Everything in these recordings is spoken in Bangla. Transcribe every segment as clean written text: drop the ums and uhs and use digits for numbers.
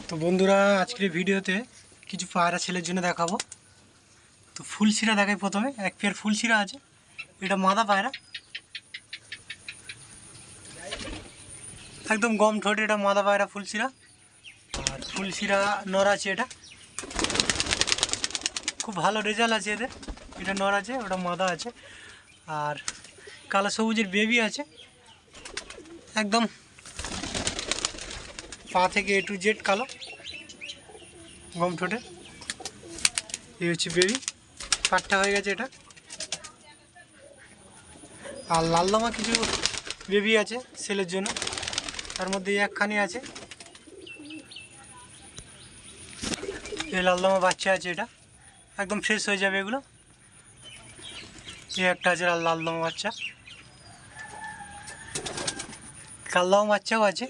তো বন্ধুরা, আজকের ভিডিওতে কিছু পায়রা ছেলের জন্য দেখাবো। তো ফুলশিরা দেখাই। প্রথমে এক পেয়ার ফুলশিরা আছে, এটা মাদা পায়রা, একদম গম ঠোঁটে, এটা মাদা পায়রা ফুলশিরা। আর ফুলশিরা নর আছে, এটা খুব ভালো রেজাল্ট আছে এদের। এটা নর আছে, ওটা মাদা আছে। আর কালো সবুজের বেবি আছে, একদম পা থেকে A to Z কালো, গম ঠোঁটে। এই হচ্ছে বেবি, পাট্টা হয়ে গেছে এটা। আর লালদমা কিছু বেবি আছে সেলের জন্য, তার মধ্যে একখানি আছে, এই লালদমা বাচ্চা আছে, এটা একদম ফ্রেশ হয়ে যাবে এগুলো। এই একটা আছে লালদমা বাচ্চা। কালদমা বাচ্চাও আছে,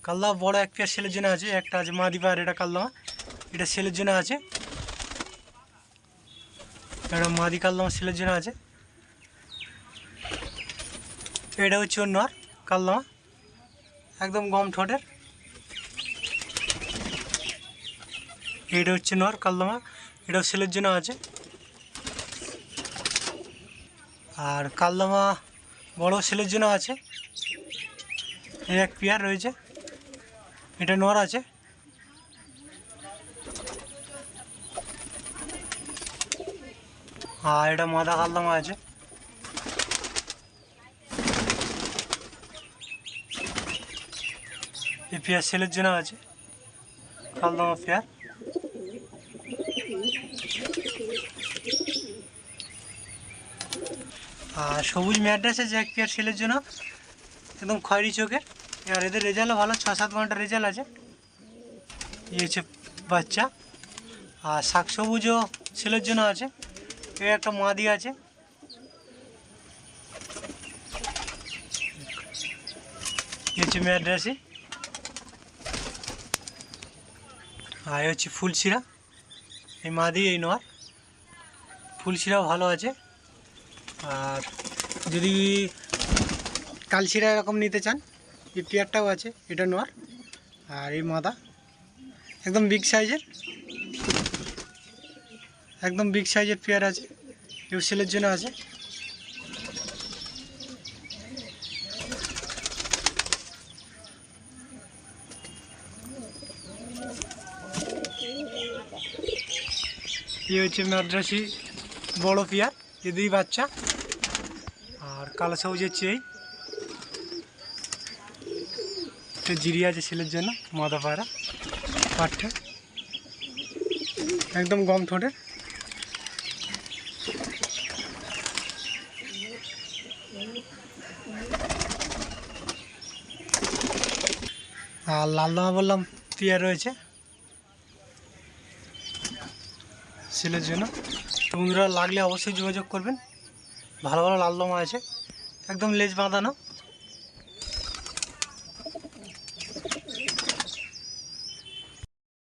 কালদমা বড় এক পেয়ার সেলের জন্য আছে, একটা আছে মাদি পায়রা, এটা কালদমা, এটা সেলের জন্য আছে। এটা মাদি কালদমা সেলের জন্য আছে। এটা হচ্ছে ওর নর কালদমা, একদম গম ঠোঁটের। এটা হচ্ছে নর কালদমা, এটাও সেলের জন্য আছে। আর কালদমা বড় সেলের জন্য আছে, এই এক পেয়ার রয়েছে, এটা নর আছে। আর এটা মাদা কালদমা আছে, এই পেয়ার সেলের জন্য আছে, কালদমা পেয়ার। আর সবুজ ম্যাড্রাস আছে এক পেয়ার সেলের জন্য, একদম খয়েরি চোখের। আর এদের রেজাল্টও ভালো, 6-7 ঘন্টা রেজাল্ট আছে। এই হচ্ছে বাচ্চা। আর শাক সবুজও সেলের জন্য আছে, এই একটা মাদি আছে। এই হচ্ছে ম্যাড্রাসি। আর এই হচ্ছে ফুলশিরা, এই মাদি এই নর। ফুলশিরাও ভালো আছে। আর যদি কালশিরা এরকম নিতে চান, এই পেয়ারটাও আছে, এটা নর। আর এই মাদা একদম বিগ সাইজের, একদম বিগ সাইজের পেয়ার আছে, এও সেলের জন্য আছে। এই হচ্ছে মাদ্রাসি বড় পেয়ার, এ দুই বাচ্চা। আর কালো সবুজ হচ্ছে এই জিরি আছে সেলের জন্য, মাদা পায়রা পাঠা, একদম গম ঠোঁটের। আর লালদমা বললাম পেয়ার রয়েছে সেলের জন্য। বন্ধুরা লাগলে অবশ্যই যোগাযোগ করবেন, ভালো ভালো লালদমা আছে, একদম লেজ বাঁধানো।